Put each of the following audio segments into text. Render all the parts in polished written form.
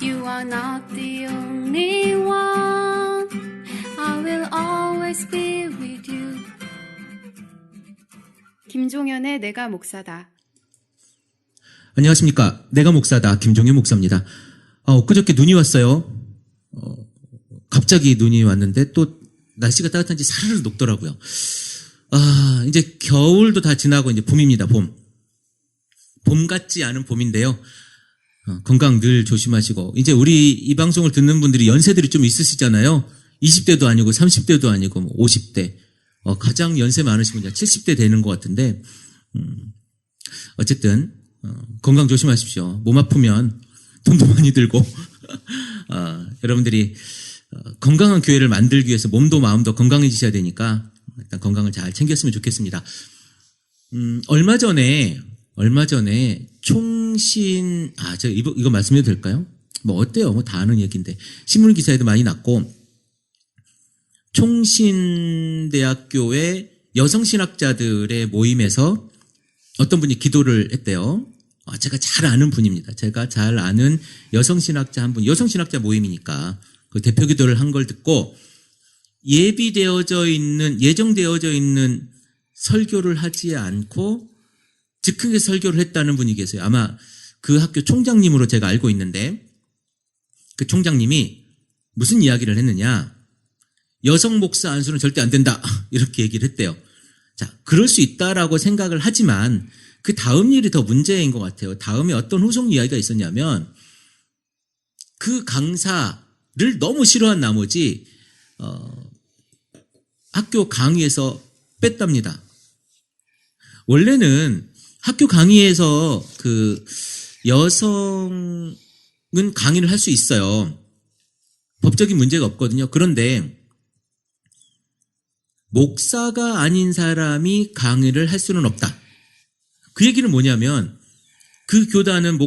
You are not the only one. I will always be with you. 김종현의 내가 목사다. 안녕하십니까. 내가 목사다. 김종현 목사입니다. 엊그저께 눈이 왔어요. 갑자기 눈이 왔는데 또 날씨가 따뜻한지 사르르 녹더라고요. 이제 겨울도 다 지나고 이제 봄입니다. 봄 같지 않은 봄인데요. 건강 늘 조심하시고, 이제 우리 이 방송을 듣는 분들이 연세들이 좀 있으시잖아요. 20대도 아니고 30대도 아니고 50대. 가장 연세 많으신 분이 70대 되는 것 같은데, 어쨌든 건강 조심하십시오. 몸 아프면 돈도 많이 들고 여러분들이 건강한 교회를 만들기 위해서 몸도 마음도 건강해지셔야 되니까 일단 건강을 잘 챙겼으면 좋겠습니다. 얼마 전에 총신, 이거 말씀해도 될까요? 뭐 어때요? 뭐 다 아는 얘기인데. 신문 기사에도 많이 났고, 총신대학교의 여성신학자들의 모임에서 어떤 분이 기도를 했대요. 제가 잘 아는 분입니다. 제가 잘 아는 여성신학자 한 분, 여성신학자 모임이니까 그 대표 기도를 한 걸 듣고, 예정되어져 있는 설교를 하지 않고 즉흥의 설교를 했다는 분이 계세요. 아마 그 학교 총장님으로 제가 알고 있는데, 그 총장님이 무슨 이야기를 했느냐, 여성 목사 안수는 절대 안 된다, 이렇게 얘기를 했대요. 자, 그럴 수 있다라고 생각을 하지만 그 다음 일이 더 문제인 것 같아요. 다음에 어떤 후속 이야기가 있었냐면, 그 강사를 너무 싫어한 나머지 학교 강의에서 뺐답니다. 원래는 학교 강의에서 그 여성은 강의를 할 수 있어요. 법적인 문제가 없거든요. 그런데 목사가 아닌 사람이 강의를 할 수는 없다. 그 얘기는 뭐냐면, 그 교단은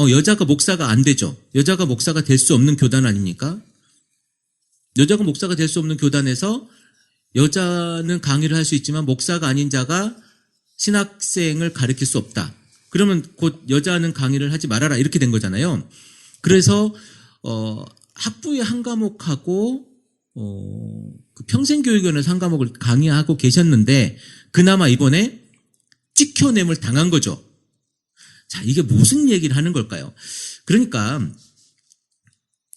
여자가 목사가 안 되죠. 여자가 목사가 될 수 없는 교단 아닙니까? 여자가 목사가 될 수 없는 교단에서 여자는 강의를 할 수 있지만 목사가 아닌 자가 신학생을 가르칠 수 없다. 그러면 곧 여자는 강의를 하지 말아라, 이렇게 된 거잖아요. 그래서 학부의 한 과목하고 그 평생교육원에서 한 과목을 강의하고 계셨는데, 그나마 이번에 찍혀냄을 당한 거죠. 자, 이게 무슨 얘기를 하는 걸까요? 그러니까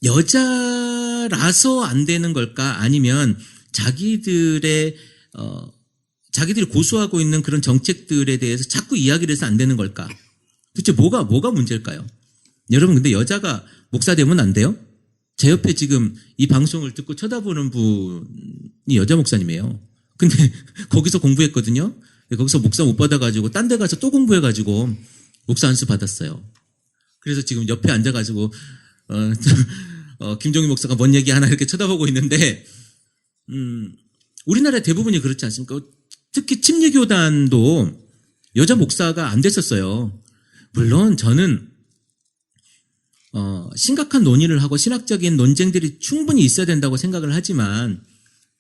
여자라서 안 되는 걸까? 아니면 자기들이 고수하고 있는 그런 정책들에 대해서 자꾸 이야기를 해서 안 되는 걸까? 도대체 뭐가 문제일까요? 여러분, 근데 여자가 목사 되면 안 돼요? 제 옆에 지금 이 방송을 듣고 쳐다보는 분이 여자 목사님이에요. 근데 거기서 공부했거든요. 거기서 목사 못 받아가지고 딴 데 가서 또 공부해가지고 목사 안수 받았어요. 그래서 지금 옆에 앉아가지고 김종희 목사가 뭔 얘기 하나 이렇게 쳐다보고 있는데, 우리나라 대부분이 그렇지 않습니까? 특히 침례교단도 여자 목사가 안 됐었어요. 물론 저는 심각한 논의를 하고 신학적인 논쟁들이 충분히 있어야 된다고 생각을 하지만,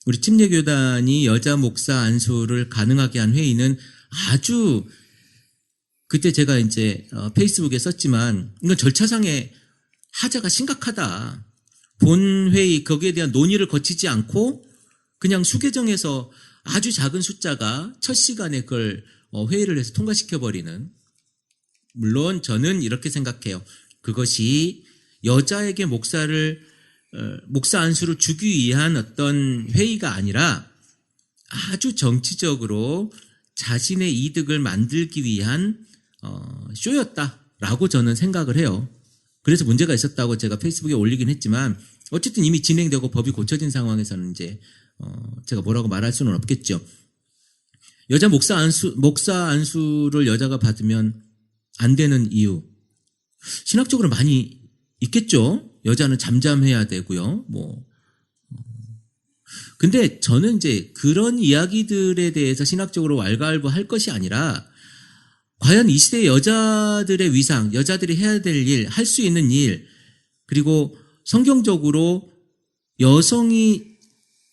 우리 침례교단이 여자 목사 안수를 가능하게 한 회의는 아주, 그때 제가 이제 페이스북에 썼지만, 이건 절차상의 하자가 심각하다. 본 회의, 거기에 대한 논의를 거치지 않고 그냥 수개정에서 아주 작은 숫자가 첫 시간에 그걸 회의를 해서 통과시켜버리는. 물론 저는 이렇게 생각해요. 그것이 여자에게 목사 안수를 주기 위한 어떤 회의가 아니라 아주 정치적으로 자신의 이득을 만들기 위한 쇼였다라고 저는 생각을 해요. 그래서 문제가 있었다고 제가 페이스북에 올리긴 했지만, 어쨌든 이미 진행되고 법이 고쳐진 상황에서는 이제 제가 뭐라고 말할 수는 없겠죠. 여자 목사 안수를 여자가 받으면 안 되는 이유, 신학적으로 많이 있겠죠. 여자는 잠잠해야 되고요. 근데 저는 이제 그런 이야기들에 대해서 신학적으로 왈가왈부할 것이 아니라, 과연 이 시대의 여자들의 위상, 여자들이 해야 될 일, 할 수 있는 일, 그리고 성경적으로 여성이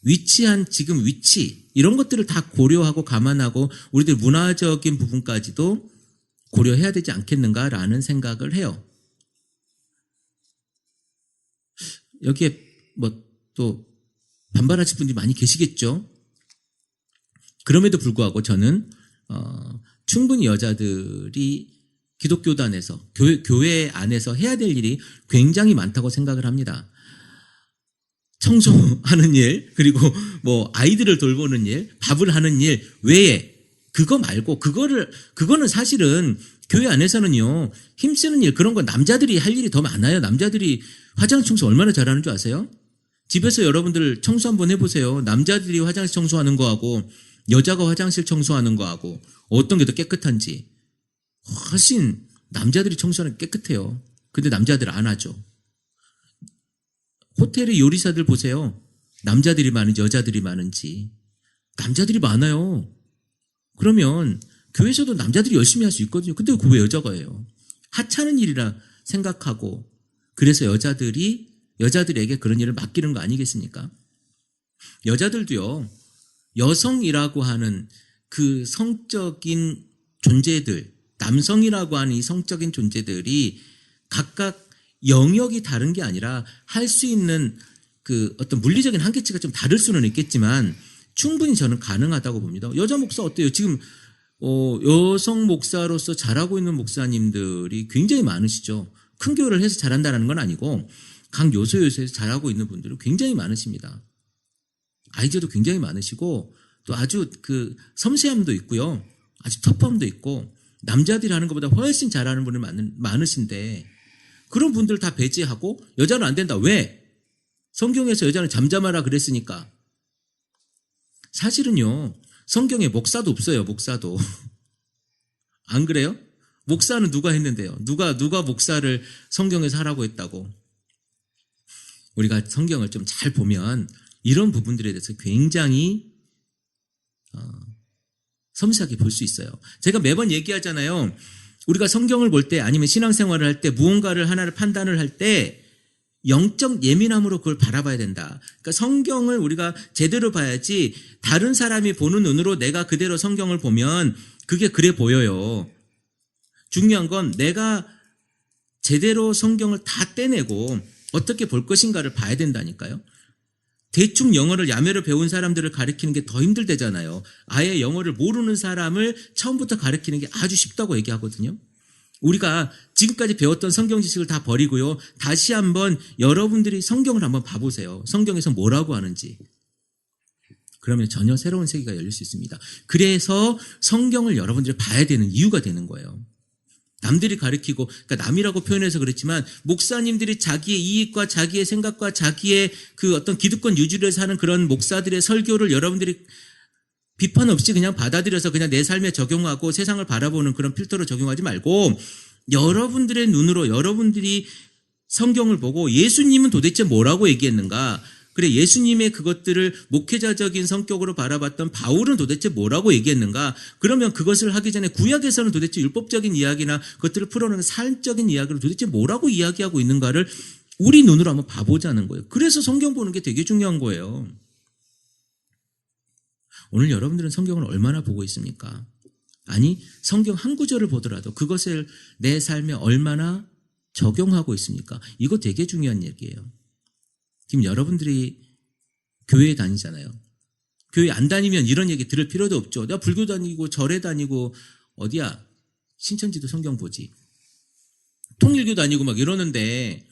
위치한 지금 위치, 이런 것들을 다 고려하고 감안하고 우리들 문화적인 부분까지도 고려해야 되지 않겠는가라는 생각을 해요. 여기에 뭐 또 반발하실 분들이 많이 계시겠죠. 그럼에도 불구하고 저는 충분히 여자들이 기독교단에서 교회 안에서 해야 될 일이 굉장히 많다고 생각을 합니다. 청소하는 일, 그리고 뭐 아이들을 돌보는 일, 밥을 하는 일 외에 그거 말고 그거는 사실은 교회 안에서는요 힘쓰는 일 그런 건 남자들이 할 일이 더 많아요. 남자들이 화장실 청소 얼마나 잘하는 줄 아세요? 집에서 여러분들 청소 한번 해보세요. 남자들이 화장실 청소하는 거하고 여자가 화장실 청소하는 거하고 어떤 게 더 깨끗한지. 훨씬 남자들이 청소하는 게 깨끗해요. 근데 남자들 안 하죠. 호텔의 요리사들 보세요. 남자들이 많은지 여자들이 많은지. 남자들이 많아요. 그러면 교회에서도 남자들이 열심히 할 수 있거든요. 근데 그거 왜 여자가 해요? 하찮은 일이라 생각하고 그래서 여자들에게 그런 일을 맡기는 거 아니겠습니까? 여자들도요. 여성이라고 하는 그 성적인 존재들, 남성이라고 하는 이 성적인 존재들이 각각 영역이 다른 게 아니라 할 수 있는 그 어떤 물리적인 한계치가 좀 다를 수는 있겠지만 충분히 저는 가능하다고 봅니다. 여자 목사 어때요? 지금 여성 목사로서 잘하고 있는 목사님들이 굉장히 많으시죠. 큰 교회를 해서 잘한다는 건 아니고 각 요소에서 잘하고 있는 분들이 굉장히 많으십니다. 아이디어도 굉장히 많으시고 또 아주 그 섬세함도 있고요. 아주 터프함도 있고 남자들이 하는 것보다 훨씬 잘하는 분이 많으신데 그런 분들 다 배제하고 여자는 안 된다. 왜? 성경에서 여자는 잠잠하라 그랬으니까. 사실은요. 성경에 목사도 없어요. 목사도. 안 그래요? 목사는 누가 했는데요? 누가 목사를 성경에서 하라고 했다고? 우리가 성경을 좀 잘 보면 이런 부분들에 대해서 굉장히 섬세하게 볼 수 있어요. 제가 매번 얘기하잖아요. 우리가 성경을 볼 때 아니면 신앙생활을 할 때 무언가를 하나를 판단을 할 때 영적 예민함으로 그걸 바라봐야 된다. 그러니까 성경을 우리가 제대로 봐야지 다른 사람이 보는 눈으로 내가 그대로 성경을 보면 그게 그래 보여요. 중요한 건 내가 제대로 성경을 다 떼내고 어떻게 볼 것인가를 봐야 된다니까요. 대충 영어를 야매로 배운 사람들을 가르치는 게 더 힘들대잖아요. 아예 영어를 모르는 사람을 처음부터 가르치는 게 아주 쉽다고 얘기하거든요. 우리가 지금까지 배웠던 성경 지식을 다 버리고요. 다시 한번 여러분들이 성경을 한번 봐보세요. 성경에서 뭐라고 하는지. 그러면 전혀 새로운 세계가 열릴 수 있습니다. 그래서 성경을 여러분들이 봐야 되는 이유가 되는 거예요. 남들이 가르치고, 그러니까 남이라고 표현해서 그렇지만 목사님들이 자기의 이익과 자기의 생각과 자기의 그 어떤 기득권 유지를 위해서 하는 그런 목사들의 설교를 여러분들이 비판 없이 그냥 받아들여서 그냥 내 삶에 적용하고 세상을 바라보는 그런 필터로 적용하지 말고 여러분들의 눈으로 여러분들이 성경을 보고 예수님은 도대체 뭐라고 얘기했는가? 그래 예수님의 그것들을 목회자적인 성격으로 바라봤던 바울은 도대체 뭐라고 얘기했는가? 그러면 그것을 하기 전에 구약에서는 도대체 율법적인 이야기나 그것들을 풀어내는 삶적인 이야기를 도대체 뭐라고 이야기하고 있는가를 우리 눈으로 한번 봐보자는 거예요. 그래서 성경 보는 게 되게 중요한 거예요. 오늘 여러분들은 성경을 얼마나 보고 있습니까? 아니 성경 한 구절을 보더라도 그것을 내 삶에 얼마나 적용하고 있습니까? 이거 되게 중요한 얘기예요. 지금 여러분들이 교회에 다니잖아요. 교회 안 다니면 이런 얘기 들을 필요도 없죠. 내가 불교 다니고 절에 다니고 어디야 신천지도 성경 보지. 통일교 다니고 막 이러는데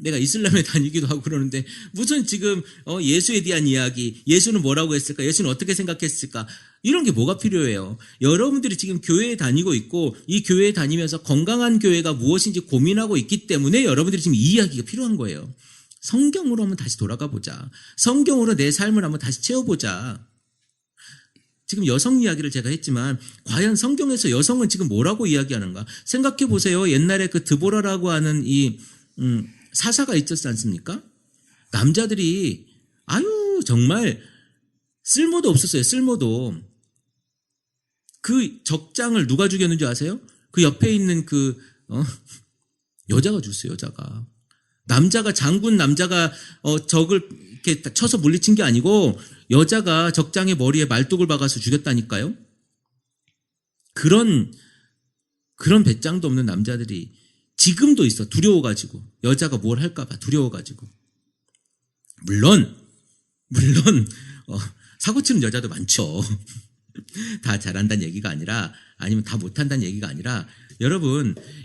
내가 이슬람에 다니기도 하고 그러는데 무슨 지금 예수에 대한 이야기, 예수는 뭐라고 했을까, 예수는 어떻게 생각했을까, 이런 게 뭐가 필요해요. 여러분들이 지금 교회에 다니고 있고 이 교회에 다니면서 건강한 교회가 무엇인지 고민하고 있기 때문에 여러분들이 지금 이 이야기가 필요한 거예요. 성경으로 한번 다시 돌아가 보자. 성경으로 내 삶을 한번 다시 채워보자. 지금 여성 이야기를 제가 했지만 과연 성경에서 여성은 지금 뭐라고 이야기하는가 생각해 보세요. 옛날에 그 드보라라고 하는 이 사사가 있었지 않습니까? 남자들이 아유 정말 쓸모도 없었어요. 쓸모도. 그 적장을 누가 죽였는지 아세요? 그 옆에 있는 그 여자가 죽였어요. 여자가. 남자가 장군 남자가 적을 이렇게 쳐서 물리친 게 아니고 여자가 적장의 머리에 말뚝을 박아서 죽였다니까요. 그런 배짱도 없는 남자들이 지금도 있어. 두려워가지고. 여자가 뭘 할까 봐 두려워가지고. 물론 사고 치는 여자도 많죠. 다 잘한다는 얘기가 아니라, 아니면 다 못한다는 얘기가 아니라,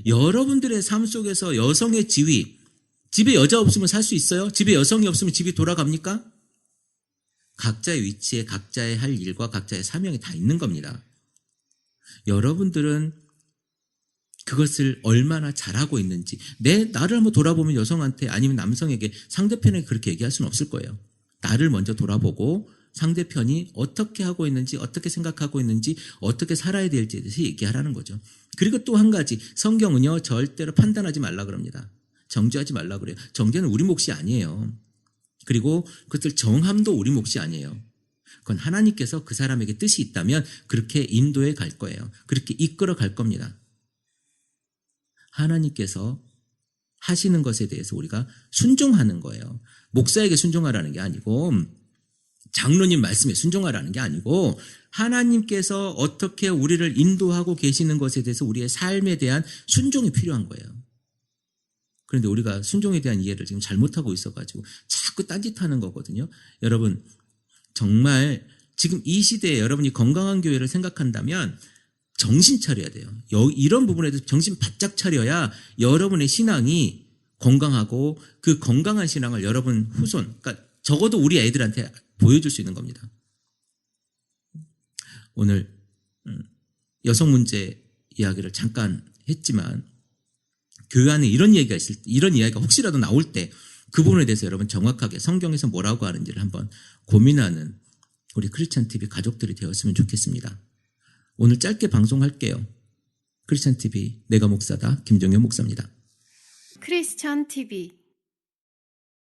여러분들의 삶 속에서 여성의 지위, 집에 여자 없으면 살 수 있어요? 집에 여성이 없으면 집이 돌아갑니까? 각자의 위치에 각자의 할 일과 각자의 사명이 다 있는 겁니다. 여러분들은 그것을 얼마나 잘하고 있는지, 나를 한번 돌아보면 여성한테 아니면 남성에게, 상대편에게 그렇게 얘기할 수는 없을 거예요. 나를 먼저 돌아보고 상대편이 어떻게 하고 있는지, 어떻게 생각하고 있는지, 어떻게 살아야 될지에 대해서 얘기하라는 거죠. 그리고 또 한 가지, 성경은요 절대로 판단하지 말라 그럽니다. 정죄하지 말라 그래요. 정죄는 우리 몫이 아니에요. 그리고 그것들 정함도 우리 몫이 아니에요. 그건 하나님께서 그 사람에게 뜻이 있다면 그렇게 인도해 갈 거예요. 그렇게 이끌어 갈 겁니다. 하나님께서 하시는 것에 대해서 우리가 순종하는 거예요. 목사에게 순종하라는 게 아니고, 장로님 말씀에 순종하라는 게 아니고, 하나님께서 어떻게 우리를 인도하고 계시는 것에 대해서 우리의 삶에 대한 순종이 필요한 거예요. 그런데 우리가 순종에 대한 이해를 지금 잘못하고 있어가지고 자꾸 딴짓하는 거거든요. 여러분, 정말 지금 이 시대에 여러분이 건강한 교회를 생각한다면 정신 차려야 돼요. 이런 부분에 대해서 정신 바짝 차려야 여러분의 신앙이 건강하고, 그 건강한 신앙을 여러분 후손, 그러니까 적어도 우리 애들한테 보여줄 수 있는 겁니다. 오늘 여성 문제 이야기를 잠깐 했지만, 교회 안에 이런 얘기가 있을 때, 이런 이야기가 혹시라도 나올 때 그 부분에 대해서 여러분 정확하게 성경에서 뭐라고 하는지를 한번 고민하는 우리 크리스찬 TV 가족들이 되었으면 좋겠습니다. 오늘 짧게 방송할게요. 크리스찬 TV 내가 목사다 김종현 목사입니다. 크리스천 TV